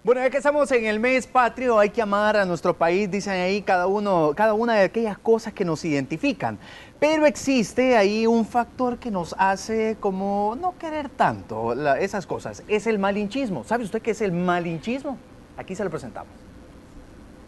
Bueno, ya que estamos en el mes patrio, hay que amar a nuestro país, dicen ahí cada una de aquellas cosas que nos identifican. Pero existe ahí un factor que nos hace como no querer tanto esas cosas. Es el malinchismo. ¿Sabe usted qué es el malinchismo? Aquí se lo presentamos.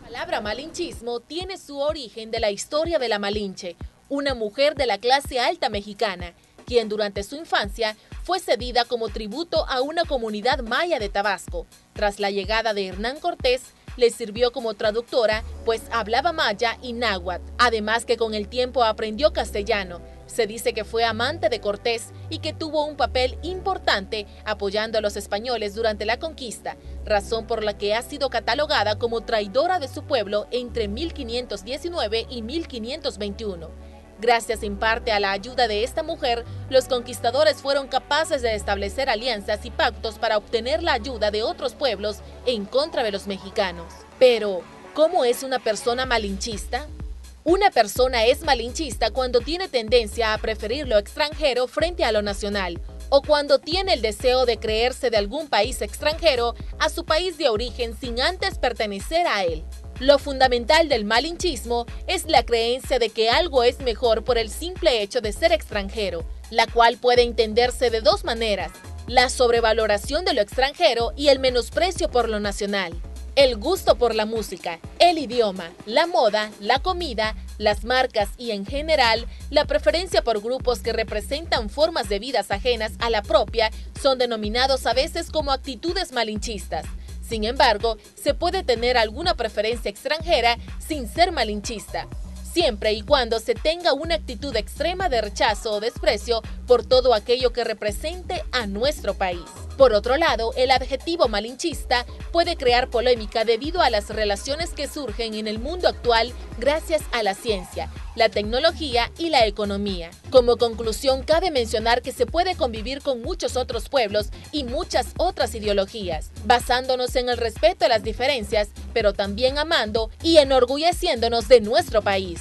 La palabra malinchismo tiene su origen de la historia de la Malinche, una mujer de la clase alta mexicana, quien durante su infancia fue cedida como tributo a una comunidad maya de Tabasco. Tras la llegada de Hernán Cortés, le sirvió como traductora, pues hablaba maya y náhuatl, además que con el tiempo aprendió castellano. Se dice que fue amante de Cortés y que tuvo un papel importante apoyando a los españoles durante la conquista, razón por la que ha sido catalogada como traidora de su pueblo entre 1519 y 1521. Gracias en parte a la ayuda de esta mujer, los conquistadores fueron capaces de establecer alianzas y pactos para obtener la ayuda de otros pueblos en contra de los mexicanos. Pero, ¿cómo es una persona malinchista? Una persona es malinchista cuando tiene tendencia a preferir lo extranjero frente a lo nacional, o cuando tiene el deseo de creerse de algún país extranjero a su país de origen sin antes pertenecer a él. Lo fundamental del malinchismo es la creencia de que algo es mejor por el simple hecho de ser extranjero, la cual puede entenderse de dos maneras: la sobrevaloración de lo extranjero y el menosprecio por lo nacional. El gusto por la música, el idioma, la moda, la comida, las marcas y en general, la preferencia por grupos que representan formas de vidas ajenas a la propia son denominados a veces como actitudes malinchistas. Sin embargo, se puede tener alguna preferencia extranjera sin ser malinchista, siempre y cuando se tenga una actitud extrema de rechazo o desprecio por todo aquello que represente a nuestro país. Por otro lado, el adjetivo malinchista puede crear polémica debido a las relaciones que surgen en el mundo actual gracias a la ciencia, la tecnología y la economía. Como conclusión, cabe mencionar que se puede convivir con muchos otros pueblos y muchas otras ideologías, basándonos en el respeto a las diferencias, pero también amando y enorgulleciéndonos de nuestro país.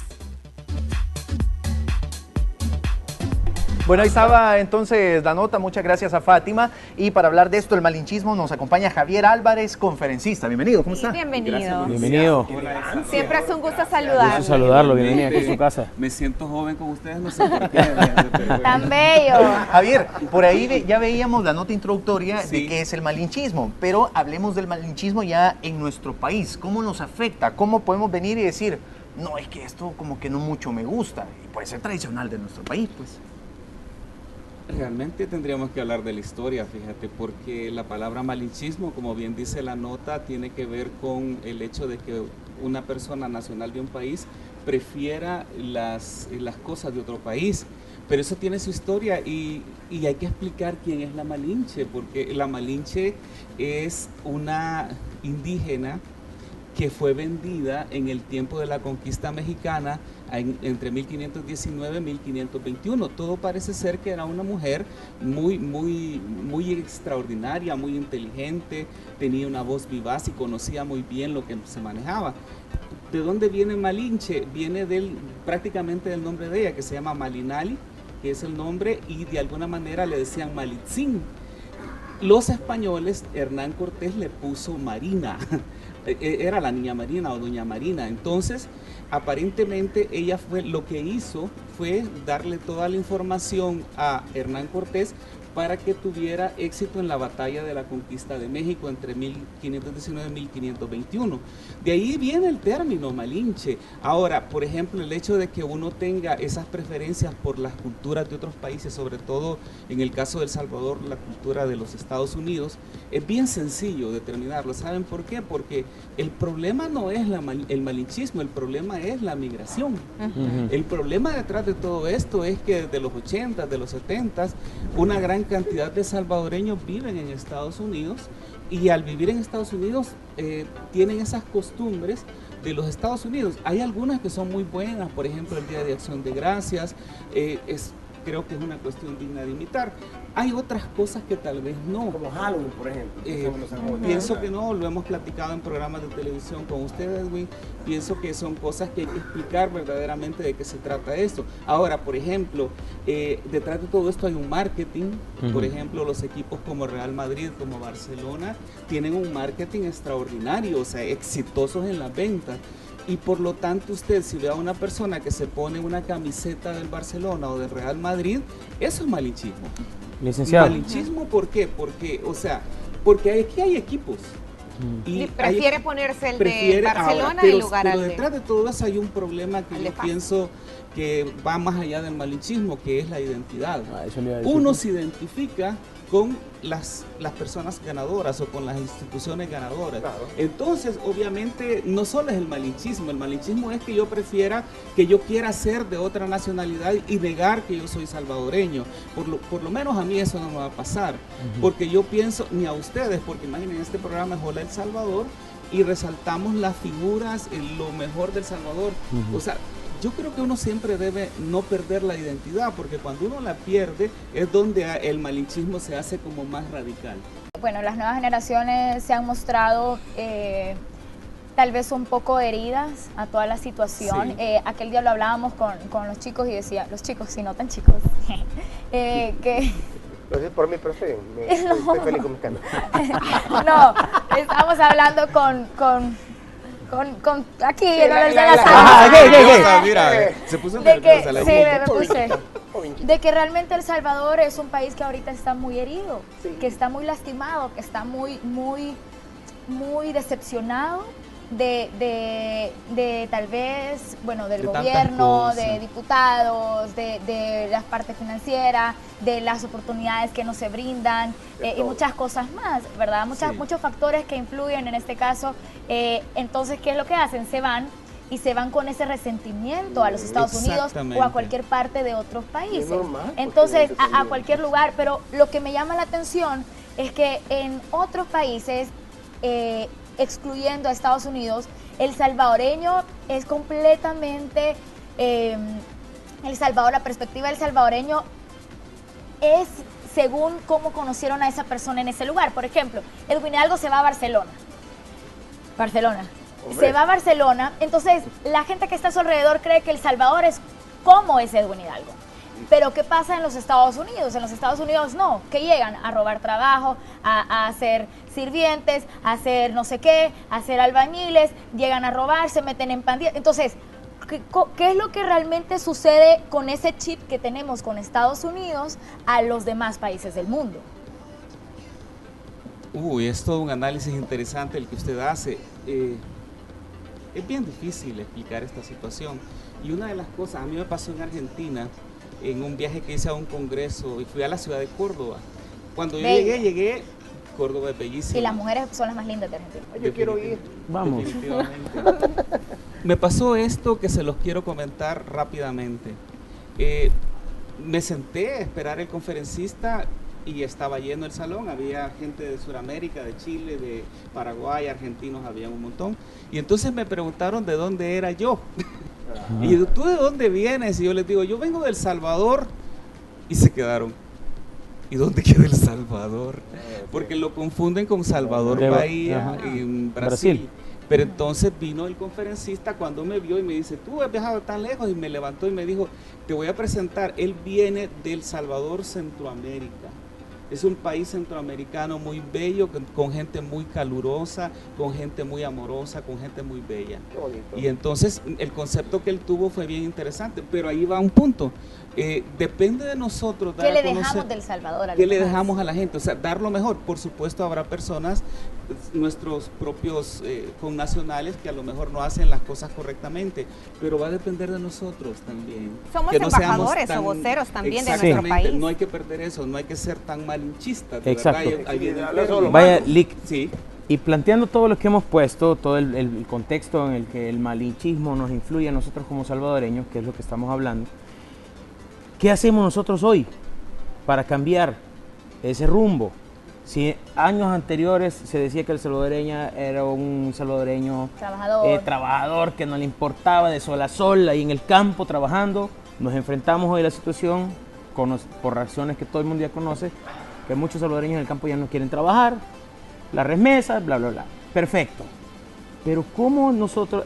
Bueno, ahí estaba entonces la nota, muchas gracias a Fátima. Y para hablar de esto, el malinchismo, nos acompaña Javier Álvarez, conferencista. Bienvenido, ¿cómo está? Bienvenido. Gracias, bienvenido. Siempre es un gusto saludarlo. Gusto saludarlo, bienvenido aquí a su casa. Me siento joven con ustedes, no sé por qué. Tan bello. Javier, por ahí ya veíamos la nota introductoria Sí. de qué es el malinchismo, pero hablemos del malinchismo ya en nuestro país. ¿Cómo nos afecta? ¿Cómo podemos venir y decir, no, es que esto como que no mucho me gusta? Y puede ser tradicional de nuestro país, pues. Realmente tendríamos que hablar de la historia, fíjate, porque la palabra malinchismo, como bien dice la nota, tiene que ver con el hecho de que una persona nacional de un país prefiera las cosas de otro país. Pero eso tiene su historia y hay que explicar quién es la Malinche, porque la Malinche es una indígena que fue vendida en el tiempo de la conquista mexicana entre 1519 y 1521. Todo parece ser que era una mujer muy extraordinaria, muy inteligente, tenía una voz vivaz y conocía muy bien lo que se manejaba. ¿De dónde viene Malinche? Viene prácticamente del nombre de ella, que se llama Malinali, que es el nombre, y de alguna manera le decían Malitzin. Los españoles, Hernán Cortés le puso Marina, era la niña Marina o doña Marina. Entonces, aparentemente ella lo que hizo fue darle toda la información a Hernán Cortés para que tuviera éxito en la batalla de la conquista de México entre 1519 y 1521. De ahí viene el término Malinche. Ahora, por ejemplo, el hecho de que uno tenga esas preferencias por las culturas de otros países, sobre todo en el caso de El Salvador, la cultura de los Estados Unidos, es bien sencillo determinarlo. ¿Saben por qué? Porque el problema no es el malinchismo, el problema es la migración. El problema detrás de todo esto es que desde los 80, de los 70, una gran cantidad de salvadoreños viven en Estados Unidos y al vivir en Estados Unidos tienen esas costumbres de los Estados Unidos. Hay algunas que son muy buenas, por ejemplo el Día de Acción de Gracias, creo que es una cuestión digna de imitar. Hay otras cosas que tal vez no. Como Halloween, por ejemplo. Pienso que no, lo hemos platicado en programas de televisión con ustedes, Edwin. Pienso que son cosas que hay que explicar verdaderamente de qué se trata esto. Ahora, por ejemplo, detrás de todo esto hay un marketing. Por ejemplo, los equipos como Real Madrid, como Barcelona, tienen un marketing extraordinario, o sea, exitosos en las ventas. Y por lo tanto usted, si ve a una persona que se pone una camiseta del Barcelona o del Real Madrid, eso es malinchismo. Licenciado. ¿Malinchismo por qué? Porque, o sea, porque aquí hay equipos. Y prefiere ponerse el de Barcelona ahora, en lugar pero al de... detrás de todo eso hay un problema que yo pienso que va más allá del malinchismo, que es la identidad. Uno se identifica con las personas ganadoras o con las instituciones ganadoras. Claro. Entonces, obviamente, no solo es el malinchismo es que yo prefiera, que yo quiera ser de otra nacionalidad y negar que yo soy salvadoreño. Por lo menos a mí eso no me va a pasar, porque yo pienso, ni a ustedes, porque imaginen, este programa es Hola El Salvador y resaltamos las figuras, lo mejor del Salvador. O sea, yo creo que uno siempre debe no perder la identidad, porque cuando uno la pierde es donde el malinchismo se hace como más radical. Bueno, las nuevas generaciones se han mostrado tal vez un poco heridas a toda la situación. Sí. Aquel día lo hablábamos con los chicos y decía, los chicos, si no tan chicos, que... Por mí, profe, estoy feliz con mis canas. No, estamos hablando con aquí en la sala. Mira, se puso nerviosa la me puse. De que realmente El Salvador es un país que ahorita está muy herido, que está muy lastimado, que está muy decepcionado de tal vez, bueno, del gobierno, de diputados, de la parte financiera, de las oportunidades que no se brindan y muchas cosas más, ¿verdad? Muchos factores que influyen en este caso. Entonces, ¿qué es lo que hacen? Se van con ese resentimiento a los Estados Unidos o a cualquier parte de otros países. Normal, entonces, a cualquier lugar. Pero lo que me llama la atención es que en otros países, excluyendo a Estados Unidos, el salvadoreño es completamente, la perspectiva del salvadoreño es según cómo conocieron a esa persona en ese lugar. Por ejemplo, Edwin Hidalgo se va a Barcelona. Se va a Barcelona, entonces la gente que está a su alrededor cree que El Salvador es como es Edwin Hidalgo. Pero ¿qué pasa en los Estados Unidos? En los Estados Unidos no, que llegan a robar trabajo, a ser sirvientes, a hacer no sé qué, a hacer albañiles, llegan a robar, se meten en pandillas. Entonces, ¿qué es lo que realmente sucede con ese chip que tenemos con Estados Unidos a los demás países del mundo? Es todo un análisis interesante el que usted hace. Es bien difícil explicar esta situación. Y una de las cosas, a mí me pasó en Argentina, en un viaje que hice a un congreso y fui a la ciudad de Córdoba. Cuando yo llegué, Córdoba es bellísima. Y las mujeres son las más lindas de Argentina. Yo quiero ir. Vamos. Definitivamente. Me pasó esto que se los quiero comentar rápidamente. Me senté a esperar el conferencista y estaba lleno el salón, había gente de Sudamérica, de Chile, de Paraguay, argentinos, había un montón. Y entonces me preguntaron de dónde era yo. Y ¿tú de dónde vienes? Y yo les digo, yo vengo del Salvador. Y se quedaron, ¿y dónde queda El Salvador? Porque lo confunden con Salvador Bahía en Brasil. Pero entonces vino el conferencista cuando me vio y me dice, tú has viajado tan lejos, y me levantó y me dijo, te voy a presentar, él viene del Salvador, Centroamérica. Es un país centroamericano muy bello, con gente muy calurosa, con gente muy amorosa, con gente muy bella. Y entonces el concepto que él tuvo fue bien interesante, pero ahí va un punto. Depende de nosotros dar ¿qué le dejamos del Salvador? ¿Qué le dejamos a la gente? O sea, dar lo mejor. Por supuesto habrá personas, nuestros propios connacionales, que a lo mejor no hacen las cosas correctamente, pero va a depender de nosotros también. Somos embajadores o voceros también de nuestro país. No hay que perder eso, no hay que ser tan malinchistas. Exacto. Vaya, Lick. Sí. Y planteando todo lo que hemos puesto, todo el contexto en el que el malinchismo nos influye a nosotros como salvadoreños, que es lo que estamos hablando, ¿qué hacemos nosotros hoy para cambiar ese rumbo? Si años anteriores se decía que el salvadoreño era un salvadoreño trabajador, que no le importaba de sol a sol, ahí en el campo trabajando, nos enfrentamos hoy a la situación por razones que todo el mundo ya conoce, que muchos salvadoreños en el campo ya no quieren trabajar, las remesas, bla, bla, bla. Perfecto. Pero ¿cómo nosotros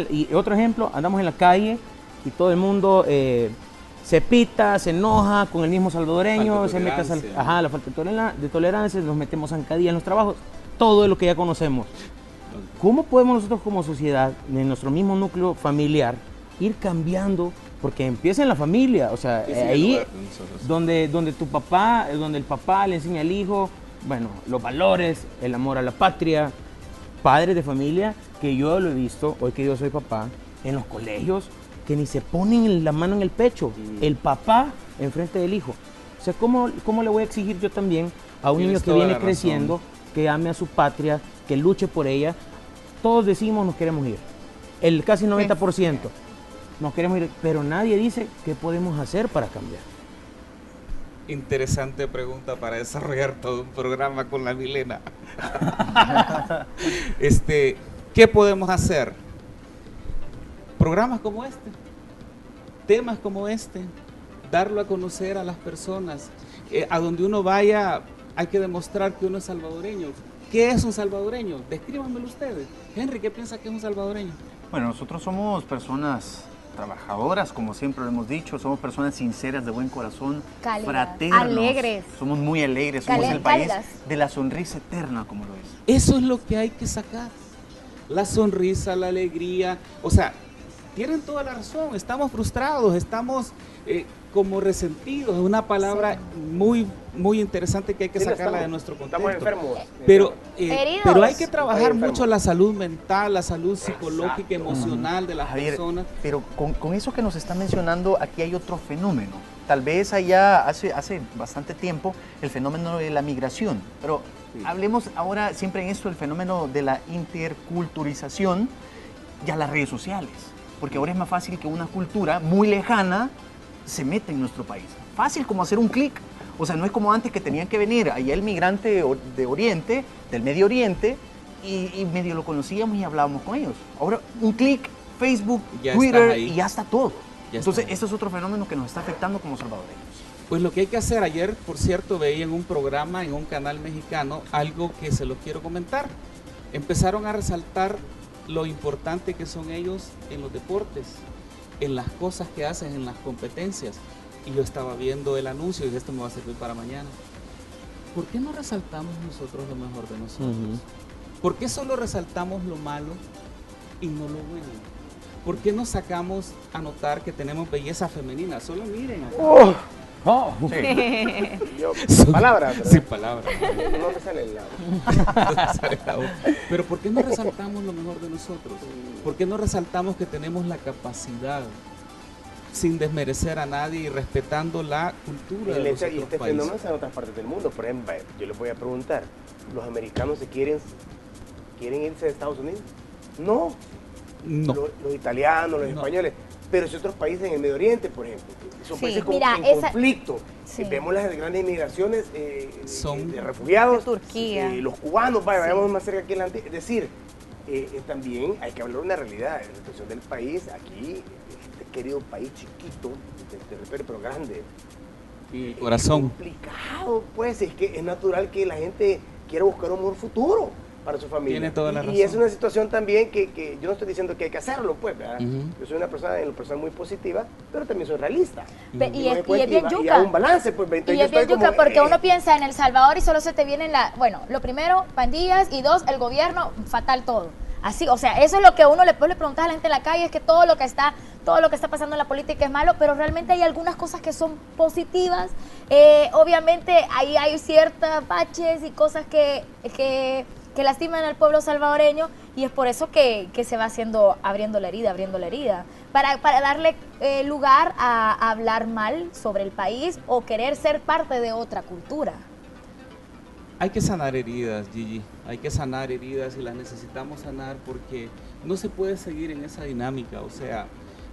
y otro ejemplo, andamos en la calle y todo el mundo se pita, se enoja con el mismo salvadoreño, se mete la falta de tolerancia, nos metemos zancadillas en los trabajos, todo lo que ya conocemos. ¿Cómo podemos nosotros como sociedad, en nuestro mismo núcleo familiar, ir cambiando? Porque empieza en la familia, o sea, ahí donde el papá le enseña al hijo, bueno, los valores, el amor a la patria, padres de familia, que yo lo he visto, hoy que yo soy papá, en los colegios, que ni se ponen la mano en el pecho, el papá enfrente del hijo. O sea, ¿cómo le voy a exigir yo también a un niño que viene creciendo, que ame a su patria, que luche por ella? Todos decimos nos queremos ir, el casi 90%. Nos queremos ir, pero nadie dice qué podemos hacer para cambiar. Interesante pregunta para desarrollar todo un programa con la Milena. ¿Qué podemos hacer? Programas como este, temas como este, darlo a conocer a las personas. A donde uno vaya hay que demostrar que uno es salvadoreño. ¿Qué es un salvadoreño? Descríbanmelo ustedes. Henry, ¿qué piensa que es un salvadoreño? Bueno, nosotros somos personas trabajadoras, como siempre lo hemos dicho, somos personas sinceras, de buen corazón, fraternos, alegres. Somos muy alegres, somos el país de la sonrisa eterna, como lo es. Eso es lo que hay que sacar, la sonrisa, la alegría, o sea, tienen toda la razón, estamos frustrados, estamos como resentidos, es una palabra muy interesante que hay que sacarla de nuestro contexto. Estamos enfermos. Pero hay que trabajar mucho la salud mental, la salud psicológica, emocional de las personas. Pero con eso que nos está mencionando, aquí hay otro fenómeno. Tal vez allá hace bastante tiempo el fenómeno de la migración, pero hablemos ahora siempre en esto, el fenómeno de la interculturización y a las redes sociales. Porque ahora es más fácil que una cultura muy lejana se meta en nuestro país. Fácil como hacer un clic. O sea, no es como antes que tenían que venir allá el migrante de Oriente, del Medio Oriente, y medio lo conocíamos y hablábamos con ellos. Ahora un clic, Facebook, ya Twitter, y ya está todo. Entonces, ese es otro fenómeno que nos está afectando como salvadoreños. Pues lo que hay que hacer, ayer, por cierto, veía en un programa, en un canal mexicano, algo que se lo quiero comentar. Empezaron a resaltar lo importante que son ellos en los deportes, en las cosas que hacen, en las competencias. Y yo estaba viendo el anuncio y dije, esto me va a servir para mañana. ¿Por qué no resaltamos nosotros lo mejor de nosotros? ¿Por qué solo resaltamos lo malo y no lo bueno? ¿Por qué no sacamos a notar que tenemos belleza femenina? Solo miren acá. Sin palabras. Sin palabras. No me sale el lado. Pero ¿por qué no resaltamos lo mejor de nosotros? ¿Por qué no resaltamos que tenemos la capacidad, sin desmerecer a nadie y respetando la cultura de los otros países? Fenómeno está en otras partes del mundo. Por ejemplo, yo les voy a preguntar, ¿los americanos quieren irse de Estados Unidos? No. Los italianos, los españoles. Pero si otros países en el Medio Oriente, por ejemplo, son países en conflicto. Vemos las grandes inmigraciones de refugiados. De Turquía. Los cubanos, vayamos más cerca aquí adelante. Es decir, también hay que hablar de una realidad. La situación del país, aquí, este querido país chiquito, pero grande. Y corazón. Es complicado, pues, es que es natural que la gente quiera buscar un mejor futuro para su familia. Tiene toda la razón. Y es una situación también que yo no estoy diciendo que hay que hacerlo, pues, ¿verdad? Yo soy una persona en lo personal muy positiva, pero también soy realista. Y es bien yuca. Y hay un balance, pues. Y es bien yuca porque uno piensa en El Salvador y solo se te viene lo primero, pandillas, y dos, el gobierno, fatal todo. Así, o sea, eso es lo que uno le preguntas a la gente en la calle, es que todo lo que está pasando en la política es malo, pero realmente hay algunas cosas que son positivas. Obviamente ahí hay ciertas baches y cosas que lastiman al pueblo salvadoreño, y es por eso que se va abriendo la herida, para darle lugar a hablar mal sobre el país o querer ser parte de otra cultura. Hay que sanar heridas, Gigi, hay que sanar heridas y las necesitamos sanar porque no se puede seguir en esa dinámica, o sea,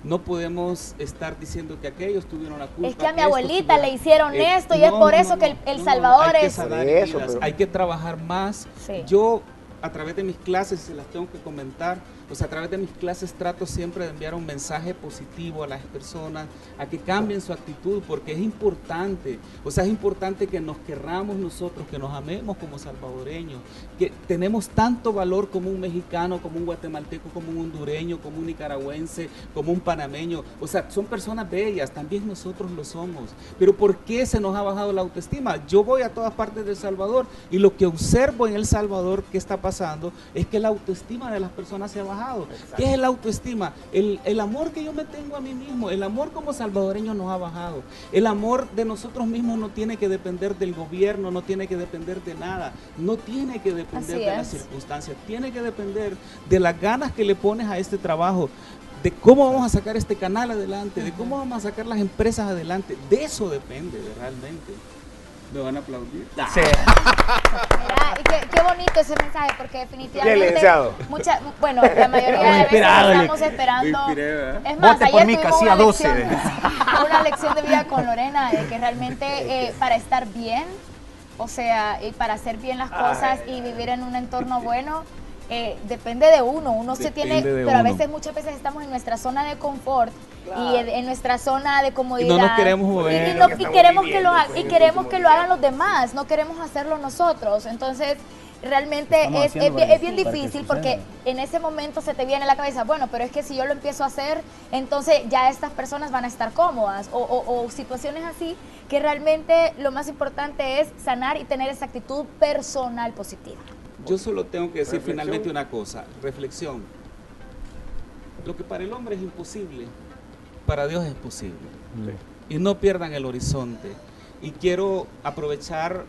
no podemos estar diciendo que aquellos tuvieron la culpa. Es que a mi abuelita le hicieron esto y es por eso que El Salvador hay que sanar heridas, hay que trabajar más. Sí. Yo a través de mis clases, se las tengo que comentar, o sea, a través de mis clases trato siempre de enviar un mensaje positivo a las personas, a que cambien su actitud, porque es importante, o sea, es importante que nos querramos nosotros, que nos amemos como salvadoreños, que tenemos tanto valor como un mexicano, como un guatemalteco, como un hondureño, como un nicaragüense, como un panameño, o sea, son personas bellas, también nosotros lo somos, pero ¿por qué se nos ha bajado la autoestima? Yo voy a todas partes de El Salvador y lo que observo en El Salvador que está pasando es que la autoestima de las personas se ha bajado. Exacto. ¿Qué es la autoestima? El amor que yo me tengo a mí mismo, el amor como salvadoreño nos ha bajado. El amor de nosotros mismos no tiene que depender del gobierno, no tiene que depender de nada, no tiene que depender de las circunstancias, tiene que depender de las ganas que le pones a este trabajo, de cómo vamos a sacar este canal adelante, de cómo vamos a sacar las empresas adelante. De eso depende realmente. ¿Me van a aplaudir? Sí. Mira, y qué bonito ese mensaje, porque definitivamente bueno, la mayoría de veces estamos esperando. Es más, ayer tuvimos una lección de vida con Lorena, de que realmente para estar bien, o sea, y para hacer bien las cosas y vivir en un entorno bueno, depende de uno se tiene, pero a veces, muchas veces estamos en nuestra zona de confort, y en nuestra zona de comodidad. Y no nos queremos mover. Y queremos que lo hagan los demás, no queremos hacerlo nosotros. Entonces, realmente es bien difícil, porque en ese momento se te viene a la cabeza, bueno, pero es que si yo lo empiezo a hacer, entonces ya estas personas van a estar cómodas, o situaciones así, que realmente lo más importante es sanar y tener esa actitud personal positiva. Yo solo tengo que decir finalmente una cosa, reflexión. Lo que para el hombre es imposible, para Dios es posible. Y no pierdan el horizonte. Y quiero aprovechar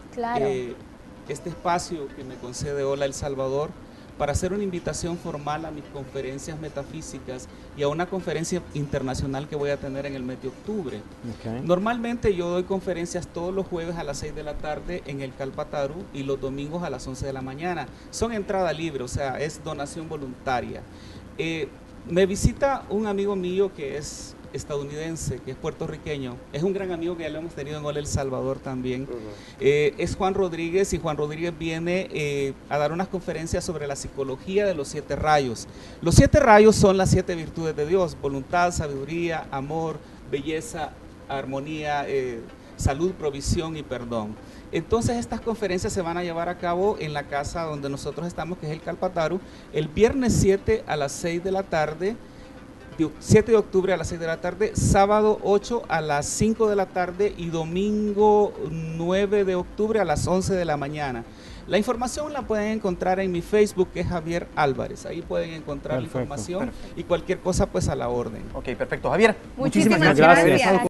este espacio que me concede Hola El Salvador para hacer una invitación formal a mis conferencias metafísicas y a una conferencia internacional que voy a tener en el mes de octubre. Normalmente yo doy conferencias todos los jueves a las 6 de la tarde en el Calpataru y los domingos a las 11 de la mañana. Son entrada libre, o sea, es donación voluntaria. Me visita un amigo mío que es estadounidense, que es puertorriqueño, es un gran amigo que ya lo hemos tenido en Hola El Salvador también, es Juan Rodríguez, y Juan Rodríguez viene a dar unas conferencias sobre la psicología de los 7 rayos. Los 7 rayos son las 7 virtudes de Dios: voluntad, sabiduría, amor, belleza, armonía, salud, provisión y perdón. Entonces estas conferencias se van a llevar a cabo en la casa donde nosotros estamos, que es el Calpataru, el viernes 7 a las 6 de la tarde, 7 de octubre a las 6 de la tarde, sábado 8 a las 5 de la tarde y domingo 9 de octubre a las 11 de la mañana. La información la pueden encontrar en mi Facebook, que es Javier Álvarez. Ahí pueden encontrar la información y cualquier cosa pues a la orden. Ok, perfecto. Javier, muchísimas gracias.